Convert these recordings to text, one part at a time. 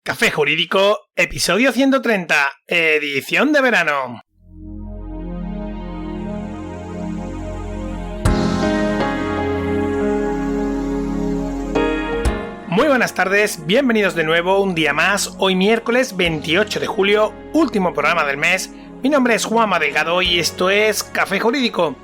Café Jurídico, episodio 130, edición de verano. Muy buenas tardes, bienvenidos de nuevo un día más, hoy miércoles 28 de julio, último programa del mes. Mi nombre es Juanma Delgado y esto es Café Jurídico,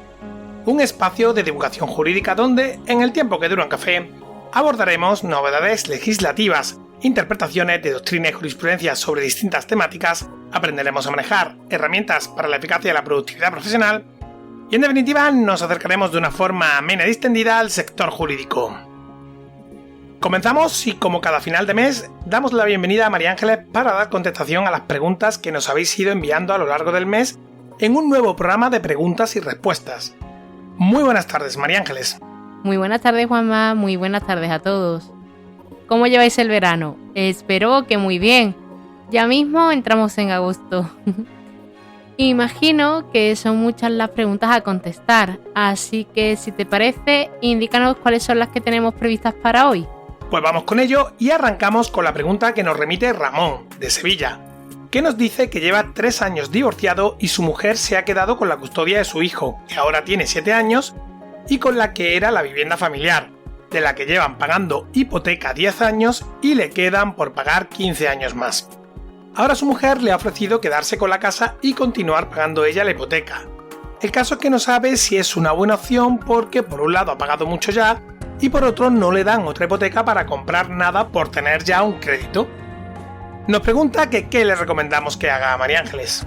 un espacio de divulgación jurídica donde, en el tiempo que dura un café, abordaremos novedades legislativas, interpretaciones de doctrina y jurisprudencia sobre distintas temáticas, aprenderemos a manejar herramientas para la eficacia de la productividad profesional y en definitiva nos acercaremos de una forma amena y distendida al sector jurídico. Comenzamos y como cada final de mes damos la bienvenida a María Ángeles para dar contestación a las preguntas que nos habéis ido enviando a lo largo del mes en un nuevo programa de preguntas y respuestas. Muy buenas tardes, María Ángeles. Muy buenas tardes, Juanma, muy buenas tardes a todos. ¿Cómo lleváis el verano? Espero que muy bien. Ya mismo entramos en agosto. Imagino que son muchas las preguntas a contestar, así que si te parece, indícanos cuáles son las que tenemos previstas para hoy. Pues vamos con ello y arrancamos con la pregunta que nos remite Ramón, de Sevilla, que nos dice que lleva 3 años divorciado y su mujer se ha quedado con la custodia de su hijo, que ahora tiene 7 años, y con la que era la vivienda familiar, de la que llevan pagando hipoteca 10 años y le quedan por pagar 15 años más. Ahora su mujer le ha ofrecido quedarse con la casa y continuar pagando ella la hipoteca. El caso es que no sabe si es una buena opción porque por un lado ha pagado mucho ya y por otro no le dan otra hipoteca para comprar nada por tener ya un crédito. Nos pregunta que qué le recomendamos que haga a María Ángeles.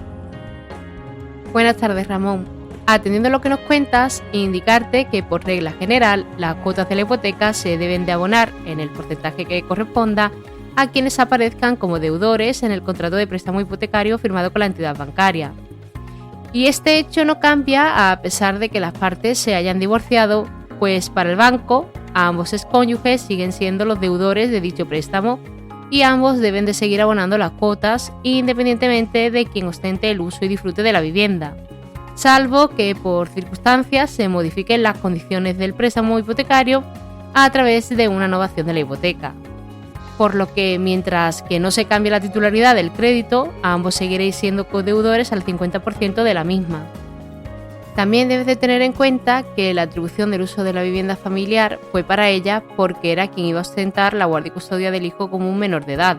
Buenas tardes, Ramón. Atendiendo a lo que nos cuentas, indicarte que por regla general las cuotas de la hipoteca se deben de abonar en el porcentaje que corresponda a quienes aparezcan como deudores en el contrato de préstamo hipotecario firmado con la entidad bancaria. Y este hecho no cambia a pesar de que las partes se hayan divorciado, pues para el banco ambos excónyuges siguen siendo los deudores de dicho préstamo y ambos deben de seguir abonando las cuotas independientemente de quien ostente el uso y disfrute de la vivienda, salvo que por circunstancias se modifiquen las condiciones del préstamo hipotecario a través de una novación de la hipoteca. Por lo que, mientras que no se cambie la titularidad del crédito, ambos seguiréis siendo codeudores al 50% de la misma. También debes de tener en cuenta que la atribución del uso de la vivienda familiar fue para ella porque era quien iba a ostentar la guardia y custodia del hijo como un menor de edad.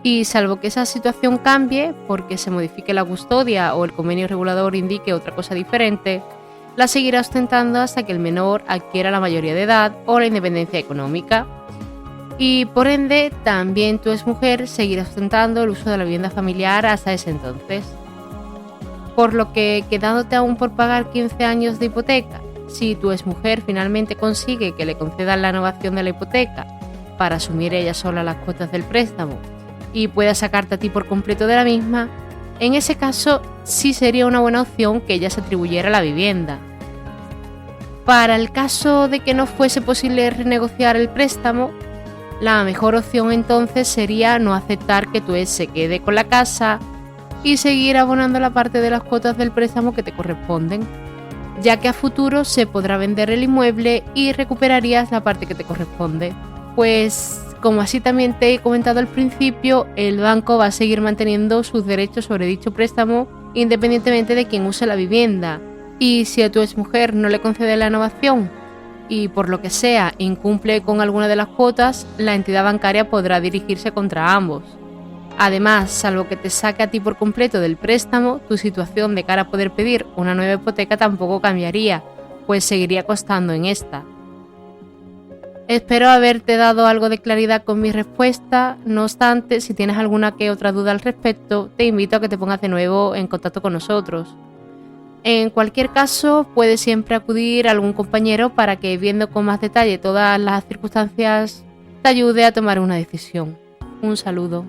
Y salvo que esa situación cambie porque se modifique la custodia o el convenio regulador indique otra cosa diferente, la seguirá ostentando hasta que el menor adquiera la mayoría de edad o la independencia económica. Y por ende, también tu exmujer seguirá ostentando el uso de la vivienda familiar hasta ese entonces. Por lo que, quedándote aún por pagar 15 años de hipoteca, si tu exmujer finalmente consigue que le concedan la renovación de la hipoteca para asumir ella sola las cuotas del préstamo y pueda sacarte a ti por completo de la misma, en ese caso sí sería una buena opción que ella se atribuyera la vivienda. Para el caso de que no fuese posible renegociar el préstamo, la mejor opción entonces sería no aceptar que tu ex se quede con la casa y seguir abonando la parte de las cuotas del préstamo que te corresponden, ya que a futuro se podrá vender el inmueble y recuperarías la parte que te corresponde. Pues, como así también te he comentado al principio, el banco va a seguir manteniendo sus derechos sobre dicho préstamo independientemente de quién use la vivienda, y si a tu exmujer no le concede la renovación y por lo que sea incumple con alguna de las cuotas, la entidad bancaria podrá dirigirse contra ambos. Además, salvo que te saque a ti por completo del préstamo, tu situación de cara a poder pedir una nueva hipoteca tampoco cambiaría, pues seguiría costando en esta. Espero haberte dado algo de claridad con mi respuesta. No obstante, si tienes alguna que otra duda al respecto, te invito a que te pongas de nuevo en contacto con nosotros. En cualquier caso, puedes siempre acudir a algún compañero para que, viendo con más detalle todas las circunstancias, te ayude a tomar una decisión. Un saludo.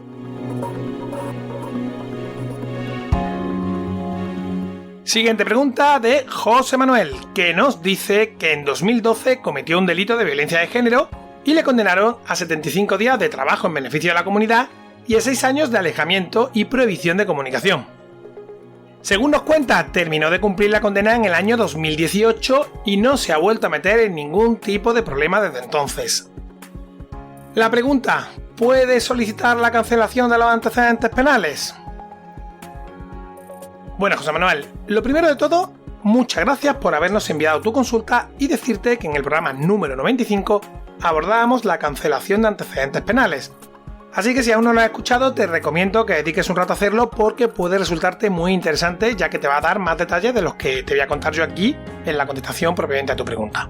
Siguiente pregunta de José Manuel, que nos dice que en 2012 cometió un delito de violencia de género y le condenaron a 75 días de trabajo en beneficio de la comunidad y a 6 años de alejamiento y prohibición de comunicación. Según nos cuenta, terminó de cumplir la condena en el año 2018 y no se ha vuelto a meter en ningún tipo de problema desde entonces. La pregunta: ¿puedes solicitar la cancelación de los antecedentes penales? Bueno, José Manuel, lo primero de todo, muchas gracias por habernos enviado tu consulta y decirte que en el programa número 95 abordábamos la cancelación de antecedentes penales. Así que si aún no lo has escuchado, te recomiendo que dediques un rato a hacerlo porque puede resultarte muy interesante, ya que te va a dar más detalles de los que te voy a contar yo aquí en la contestación propiamente a tu pregunta.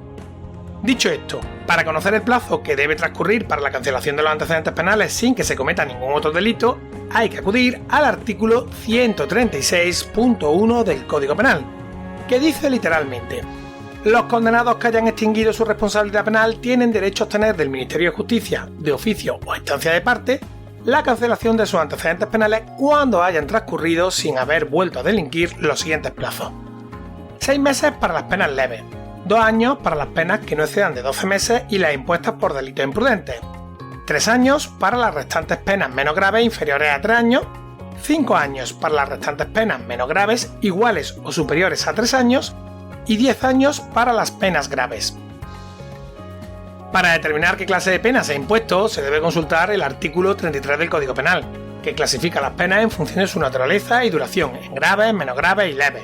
Dicho esto, para conocer el plazo que debe transcurrir para la cancelación de los antecedentes penales sin que se cometa ningún otro delito, hay que acudir al artículo 136.1 del Código Penal, que dice literalmente: los condenados que hayan extinguido su responsabilidad penal tienen derecho a obtener del Ministerio de Justicia, de oficio o instancia de parte, la cancelación de sus antecedentes penales cuando hayan transcurrido sin haber vuelto a delinquir los siguientes plazos: 6 meses para las penas leves, 2 años para las penas que no excedan de 12 meses y las impuestas por delitos imprudentes, 3 años para las restantes penas menos graves inferiores a 3 años, 5 años para las restantes penas menos graves iguales o superiores a 3 años y 10 años para las penas graves. Para determinar qué clase de pena se ha impuesto, se debe consultar el artículo 33 del Código Penal, que clasifica las penas en función de su naturaleza y duración, en graves, menos graves y leves.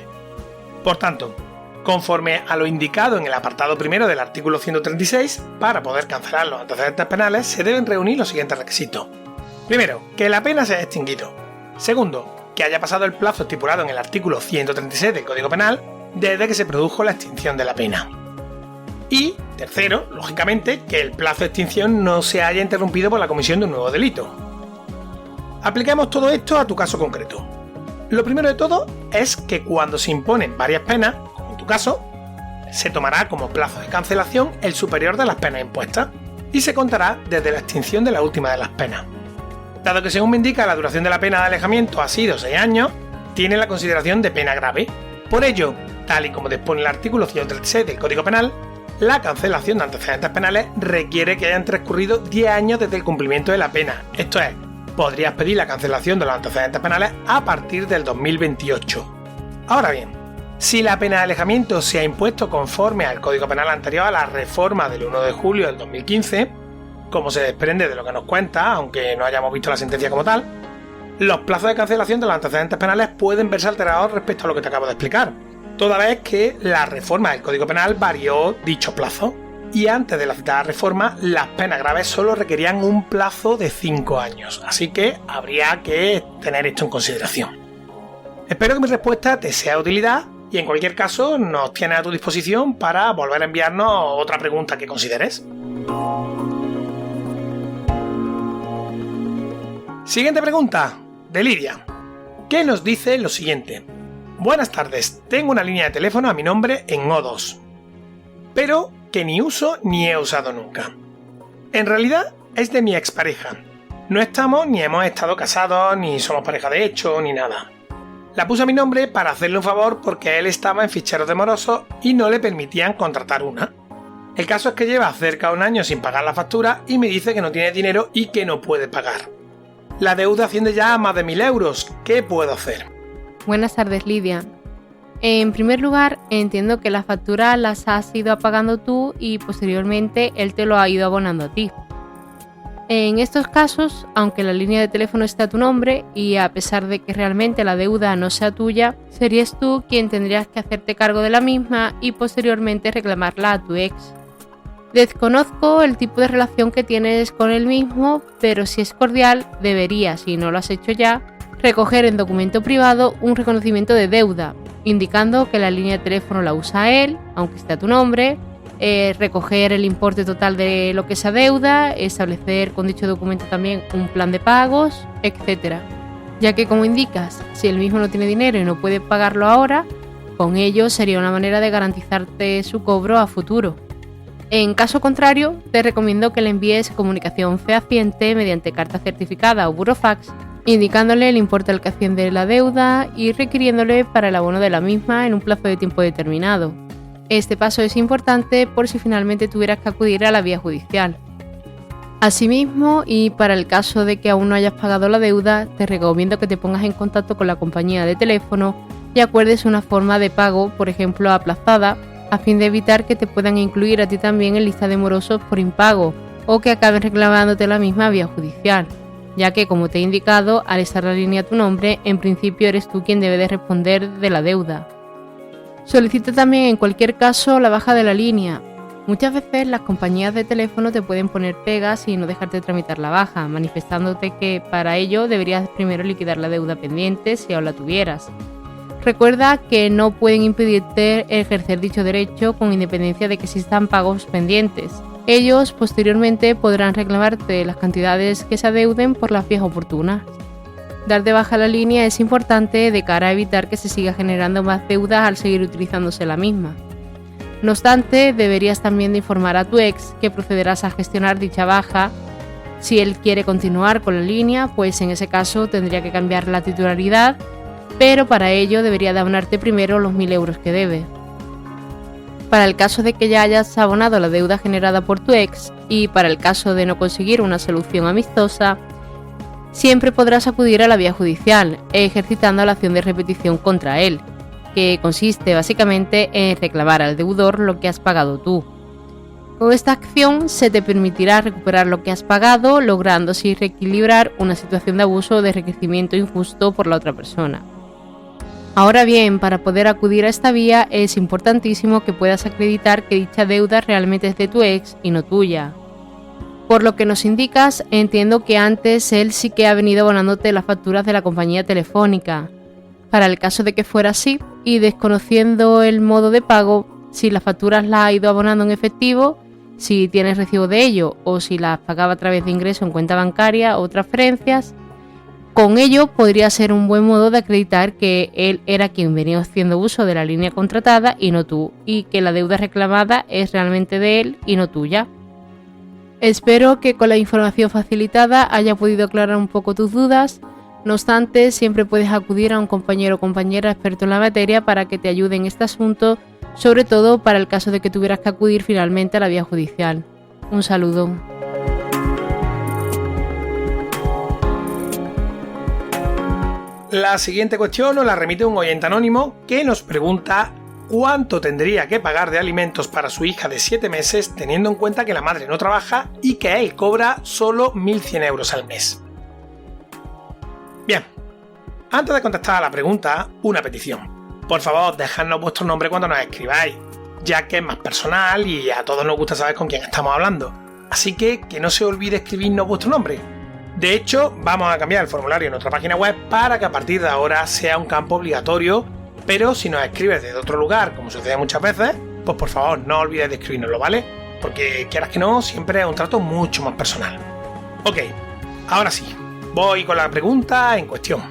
Por tanto, conforme a lo indicado en el apartado primero del artículo 136, para poder cancelar los antecedentes penales se deben reunir los siguientes requisitos. Primero, que la pena se haya extinguido. Segundo, que haya pasado el plazo estipulado en el artículo 136 del Código Penal desde que se produjo la extinción de la pena. Y, tercero, lógicamente, que el plazo de extinción no se haya interrumpido por la comisión de un nuevo delito. Apliquemos todo esto a tu caso concreto. Lo primero de todo es que cuando se imponen varias penas, como en tu caso, se tomará como plazo de cancelación el superior de las penas impuestas y se contará desde la extinción de la última de las penas. Dado que, según me indica, la duración de la pena de alejamiento ha sido 6 años, tiene la consideración de pena grave. Por ello, tal y como dispone el artículo 136 del Código Penal, la cancelación de antecedentes penales requiere que hayan transcurrido 10 años desde el cumplimiento de la pena. Esto es, podrías pedir la cancelación de los antecedentes penales a partir del 2028. Ahora bien, si la pena de alejamiento se ha impuesto conforme al Código Penal anterior a la reforma del 1 de julio del 2015, como se desprende de lo que nos cuenta, aunque no hayamos visto la sentencia como tal, los plazos de cancelación de los antecedentes penales pueden verse alterados respecto a lo que te acabo de explicar, toda vez que la reforma del Código Penal varió dicho plazo, y antes de la citada reforma las penas graves solo requerían un plazo de 5 años, así que habría que tener esto en consideración. Espero que mi respuesta te sea de utilidad y en cualquier caso nos tienes a tu disposición para volver a enviarnos otra pregunta que consideres. Siguiente pregunta, de Lidia, que nos dice lo siguiente: buenas tardes, tengo una línea de teléfono a mi nombre en O2, pero que ni uso ni he usado nunca. En realidad es de mi expareja. No estamos ni hemos estado casados, ni somos pareja de hecho, ni nada. La puse a mi nombre para hacerle un favor porque él estaba en ficheros de morosos y no le permitían contratar una. El caso es que lleva cerca de un año sin pagar la factura y me dice que no tiene dinero y que no puede pagar. La deuda asciende ya a más de 1.000 euros. ¿Qué puedo hacer? Buenas tardes, Lidia. En primer lugar, entiendo que las facturas las has ido pagando tú y posteriormente él te lo ha ido abonando a ti. En estos casos, aunque la línea de teléfono esté a tu nombre y a pesar de que realmente la deuda no sea tuya, serías tú quien tendrías que hacerte cargo de la misma y posteriormente reclamarla a tu ex. Desconozco el tipo de relación que tienes con él mismo, pero si es cordial, deberías, si no lo has hecho ya, recoger en documento privado un reconocimiento de deuda, indicando que la línea de teléfono la usa él, aunque esté a tu nombre, recoger el importe total de lo que es deuda, establecer con dicho documento también un plan de pagos, etc. Ya que, como indicas, si él mismo no tiene dinero y no puede pagarlo ahora, con ello sería una manera de garantizarte su cobro a futuro. En caso contrario, te recomiendo que le envíes comunicación fehaciente mediante carta certificada o burofax, indicándole el importe al que asciende la deuda y requiriéndole para el abono de la misma en un plazo de tiempo determinado. Este paso es importante por si finalmente tuvieras que acudir a la vía judicial. Asimismo, y para el caso de que aún no hayas pagado la deuda, te recomiendo que te pongas en contacto con la compañía de teléfono y acuerdes una forma de pago, por ejemplo aplazada, a fin de evitar que te puedan incluir a ti también en lista de morosos por impago, o que acaben reclamándote la misma vía judicial, ya que, como te he indicado, al estar la línea a tu nombre, en principio eres tú quien debe de responder de la deuda. Solicita también en cualquier caso la baja de la línea. Muchas veces las compañías de teléfono te pueden poner pegas y no dejarte tramitar la baja, manifestándote que para ello deberías primero liquidar la deuda pendiente si aún la tuvieras. Recuerda que no pueden impedirte ejercer dicho derecho con independencia de que existan pagos pendientes. Ellos posteriormente podrán reclamarte las cantidades que se adeuden por las vías oportunas. Dar de baja la línea es importante de cara a evitar que se siga generando más deudas al seguir utilizándose la misma. No obstante, deberías también de informar a tu ex que procederás a gestionar dicha baja. Si él quiere continuar con la línea, pues en ese caso tendría que cambiar la titularidad, pero para ello debería de abonarte primero los 1.000 euros que debe. Para el caso de que ya hayas abonado la deuda generada por tu ex y para el caso de no conseguir una solución amistosa, siempre podrás acudir a la vía judicial, ejercitando la acción de repetición contra él, que consiste básicamente en reclamar al deudor lo que has pagado tú. Con esta acción se te permitirá recuperar lo que has pagado, logrando así reequilibrar una situación de abuso o de enriquecimiento injusto por la otra persona. Ahora bien, para poder acudir a esta vía es importantísimo que puedas acreditar que dicha deuda realmente es de tu ex y no tuya. Por lo que nos indicas, entiendo que antes él sí que ha venido abonándote las facturas de la compañía telefónica. Para el caso de que fuera así, y desconociendo el modo de pago, si las facturas las ha ido abonando en efectivo, si tienes recibo de ello o si las pagaba a través de ingreso en cuenta bancaria o transferencias, con ello podría ser un buen modo de acreditar que él era quien venía haciendo uso de la línea contratada y no tú, y que la deuda reclamada es realmente de él y no tuya. Espero que con la información facilitada haya podido aclarar un poco tus dudas. No obstante, siempre puedes acudir a un compañero o compañera experto en la materia para que te ayude en este asunto, sobre todo para el caso de que tuvieras que acudir finalmente a la vía judicial. Un saludo. La siguiente cuestión nos la remite un oyente anónimo que nos pregunta cuánto tendría que pagar de alimentos para su hija de 7 meses teniendo en cuenta que la madre no trabaja y que él cobra solo 1.100 euros al mes. Bien, antes de contestar a la pregunta, una petición. Por favor, dejadnos vuestro nombre cuando nos escribáis, ya que es más personal y a todos nos gusta saber con quién estamos hablando. Así que no se olvide escribirnos vuestro nombre. De hecho, vamos a cambiar el formulario en nuestra página web para que a partir de ahora sea un campo obligatorio, pero si nos escribes desde otro lugar, como sucede muchas veces, pues por favor no olvides de escribirnoslo, ¿vale? Porque quieras que no, siempre es un trato mucho más personal. Ok, ahora sí. Voy con la pregunta en cuestión.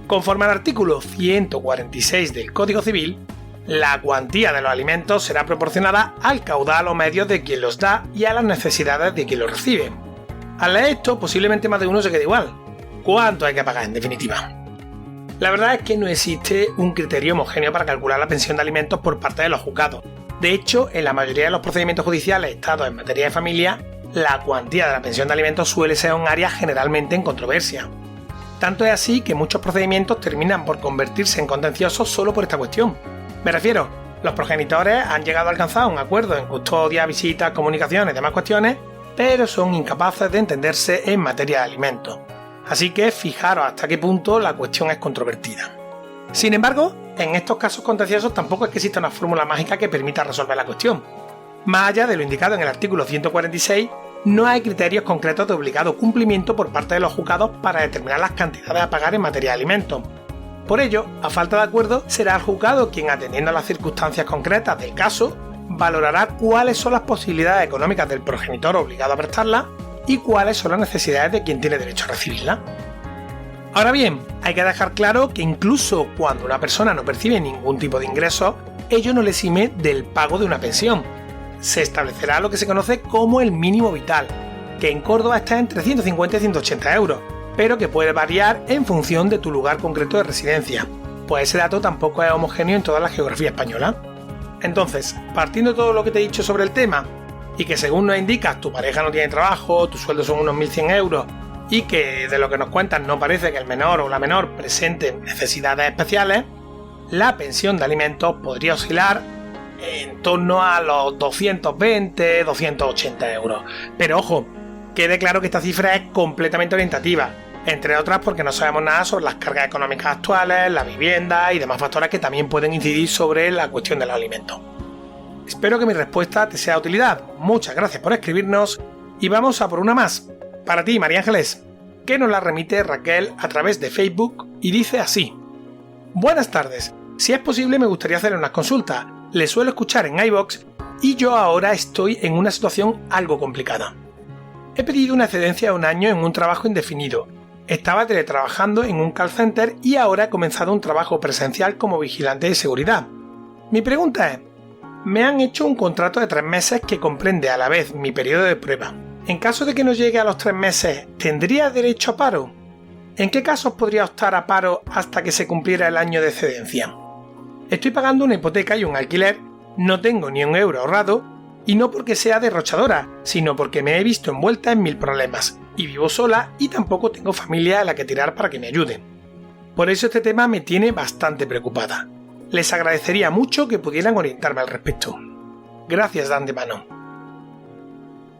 Conforme al artículo 146 del Código Civil, la cuantía de los alimentos será proporcionada al caudal o medios de quien los da y a las necesidades de quien los recibe. Al leer esto, posiblemente más de uno se quede igual. ¿Cuánto hay que pagar en definitiva? La verdad es que no existe un criterio homogéneo para calcular la pensión de alimentos por parte de los juzgados. De hecho, en la mayoría de los procedimientos judiciales estados en materia de familia, la cuantía de la pensión de alimentos suele ser un área generalmente en controversia. Tanto es así que muchos procedimientos terminan por convertirse en contenciosos solo por esta cuestión. Me refiero, los progenitores han llegado a alcanzar un acuerdo en custodia, visitas, comunicaciones y demás cuestiones, pero son incapaces de entenderse en materia de alimentos. Así que fijaros hasta qué punto la cuestión es controvertida. Sin embargo, en estos casos contenciosos tampoco es que exista una fórmula mágica que permita resolver la cuestión. Más allá de lo indicado en el artículo 146, no hay criterios concretos de obligado cumplimiento por parte de los juzgados para determinar las cantidades a pagar en materia de alimentos. Por ello, a falta de acuerdo, será el juzgado quien, atendiendo a las circunstancias concretas del caso, valorará cuáles son las posibilidades económicas del progenitor obligado a prestarla y cuáles son las necesidades de quien tiene derecho a recibirla. Ahora bien, hay que dejar claro que incluso cuando una persona no percibe ningún tipo de ingreso, ello no le exime del pago de una pensión. Se establecerá lo que se conoce como el mínimo vital, que en Córdoba está entre 150 y 180 euros, pero que puede variar en función de tu lugar concreto de residencia, pues ese dato tampoco es homogéneo en toda la geografía española. Entonces, partiendo de todo lo que te he dicho sobre el tema, y que según nos indicas tu pareja no tiene trabajo, tus sueldos son unos 1.100 euros, y que de lo que nos cuentan no parece que el menor o la menor presenten necesidades especiales, la pensión de alimentos podría oscilar en torno a los 220, 280 euros. Pero ojo, quede claro que esta cifra es completamente orientativa, entre otras porque no sabemos nada sobre las cargas económicas actuales, la vivienda y demás factores que también pueden incidir sobre la cuestión de los alimentos. Espero que mi respuesta te sea de utilidad. Muchas gracias por escribirnos y vamos a por una más. Para ti, María Ángeles, que nos la remite Raquel a través de Facebook y dice así: Buenas tardes, si es posible me gustaría hacerle unas consultas. Le suelo escuchar en iVoox y yo ahora estoy en una situación algo complicada. He pedido una excedencia de 1 año en un trabajo indefinido. Estaba teletrabajando en un call center y ahora he comenzado un trabajo presencial como vigilante de seguridad. Mi pregunta es: me han hecho un contrato de 3 meses que comprende a la vez mi periodo de prueba. En caso de que no llegue a los 3 meses, ¿tendría derecho a paro? ¿En qué casos podría optar a paro hasta que se cumpliera el año de excedencia? Estoy pagando una hipoteca y un alquiler, no tengo ni un euro ahorrado, y no porque sea derrochadora, sino porque me he visto envuelta en 1000 problemas, y vivo sola y tampoco tengo familia a la que tirar para que me ayude. Por eso este tema me tiene bastante preocupada. Les agradecería mucho que pudieran orientarme al respecto. Gracias de antemano.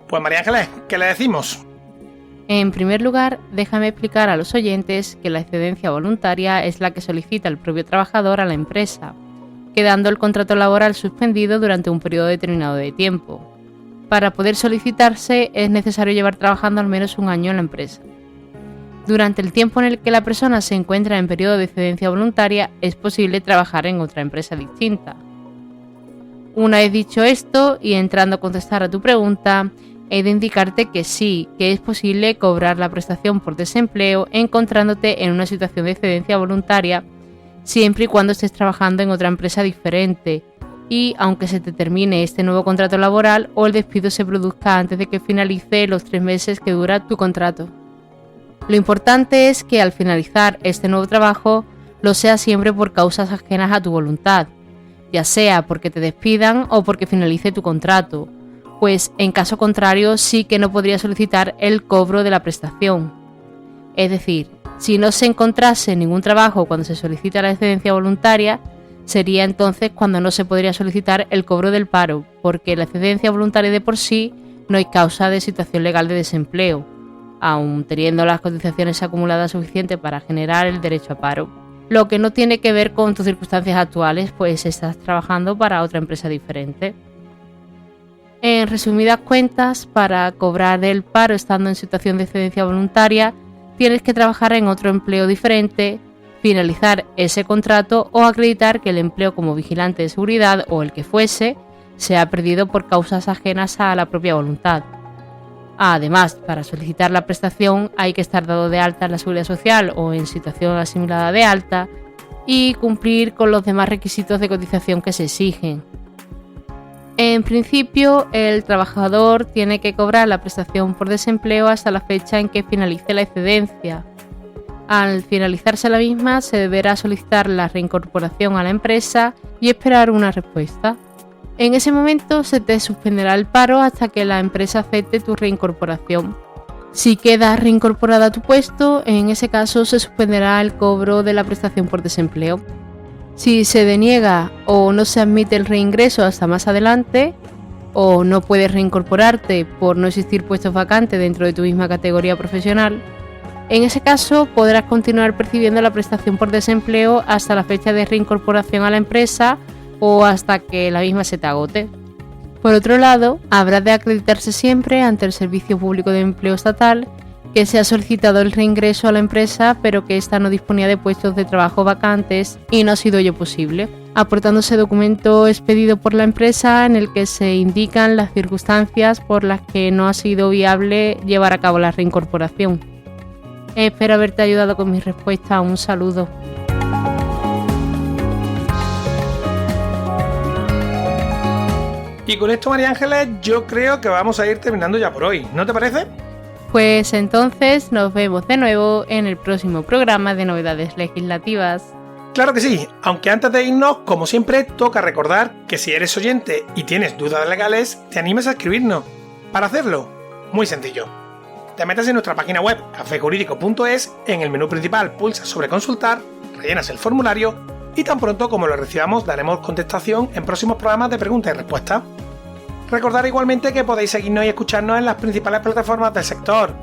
Pues María Ángeles, ¿qué le decimos? En primer lugar, déjame explicar a los oyentes que la excedencia voluntaria es la que solicita el propio trabajador a la empresa, quedando el contrato laboral suspendido durante un periodo determinado de tiempo. Para poder solicitarse es necesario llevar trabajando al menos 1 año en la empresa. Durante el tiempo en el que la persona se encuentra en periodo de excedencia voluntaria, es posible trabajar en otra empresa distinta. Una vez dicho esto, y entrando a contestar a tu pregunta, he de indicarte que sí, que es posible cobrar la prestación por desempleo encontrándote en una situación de excedencia voluntaria, siempre y cuando estés trabajando en otra empresa diferente, y aunque se te termine este nuevo contrato laboral o el despido se produzca antes de que finalice los 3 meses que dura tu contrato. Lo importante es que al finalizar este nuevo trabajo lo sea siempre por causas ajenas a tu voluntad, ya sea porque te despidan o porque finalice tu contrato, pues en caso contrario sí que no podrías solicitar el cobro de la prestación. Es decir, si no se encontrase ningún trabajo cuando se solicita la excedencia voluntaria, sería entonces cuando no se podría solicitar el cobro del paro, porque la excedencia voluntaria de por sí no hay causa de situación legal de desempleo, aun teniendo las cotizaciones acumuladas suficientes para generar el derecho a paro. Lo que no tiene que ver con tus circunstancias actuales, pues estás trabajando para otra empresa diferente. En resumidas cuentas, para cobrar el paro estando en situación de excedencia voluntaria, tienes que trabajar en otro empleo diferente, finalizar ese contrato o acreditar que el empleo como vigilante de seguridad o el que fuese se ha perdido por causas ajenas a la propia voluntad. Además, para solicitar la prestación hay que estar dado de alta en la Seguridad Social o en situación asimilada de alta y cumplir con los demás requisitos de cotización que se exigen. En principio, el trabajador tiene que cobrar la prestación por desempleo hasta la fecha en que finalice la excedencia. Al finalizarse la misma, se deberá solicitar la reincorporación a la empresa y esperar una respuesta. En ese momento se te suspenderá el paro hasta que la empresa acepte tu reincorporación. Si quedas reincorporada a tu puesto, en ese caso se suspenderá el cobro de la prestación por desempleo. Si se deniega o no se admite el reingreso hasta más adelante, o no puedes reincorporarte por no existir puestos vacantes dentro de tu misma categoría profesional, en ese caso podrás continuar percibiendo la prestación por desempleo hasta la fecha de reincorporación a la empresa o hasta que la misma se te agote. Por otro lado, habrá de acreditarse siempre ante el Servicio Público de Empleo Estatal que se ha solicitado el reingreso a la empresa pero que ésta no disponía de puestos de trabajo vacantes y no ha sido ello posible, aportándose documento expedido por la empresa en el que se indican las circunstancias por las que no ha sido viable llevar a cabo la reincorporación. Espero haberte ayudado con mi respuesta. Un saludo. Y con esto, María Ángeles, yo creo que vamos a ir terminando ya por hoy, ¿no te parece? Pues entonces nos vemos de nuevo en el próximo programa de novedades legislativas. Claro que sí, aunque antes de irnos, como siempre, toca recordar que si eres oyente y tienes dudas legales, te animes a escribirnos. Para hacerlo, muy sencillo. Te metes en nuestra página web, cafejurídico.es, en el menú principal pulsas sobre consultar, rellenas el formulario y tan pronto como lo recibamos daremos contestación en próximos programas de preguntas y respuestas. Recordad igualmente que podéis seguirnos y escucharnos en las principales plataformas del sector: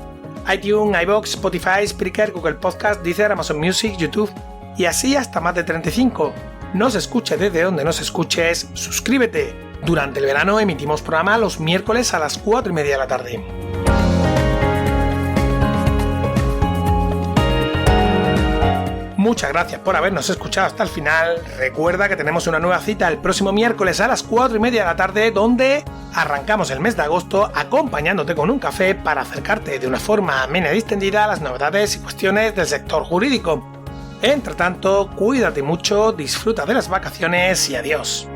iTunes, iVoox, Spotify, Spreaker, Google Podcast, Deezer, Amazon Music, YouTube y así hasta más de 35. Nos escuches desde donde nos escuches, suscríbete. Durante el verano emitimos programa los miércoles a las 4:30 de la tarde. Muchas gracias por habernos escuchado hasta el final. Recuerda que tenemos una nueva cita el próximo miércoles a las 4:30 de la tarde, donde arrancamos el mes de agosto acompañándote con un café para acercarte de una forma amena y distendida a las novedades y cuestiones del sector jurídico. Entre tanto, cuídate mucho, disfruta de las vacaciones y adiós.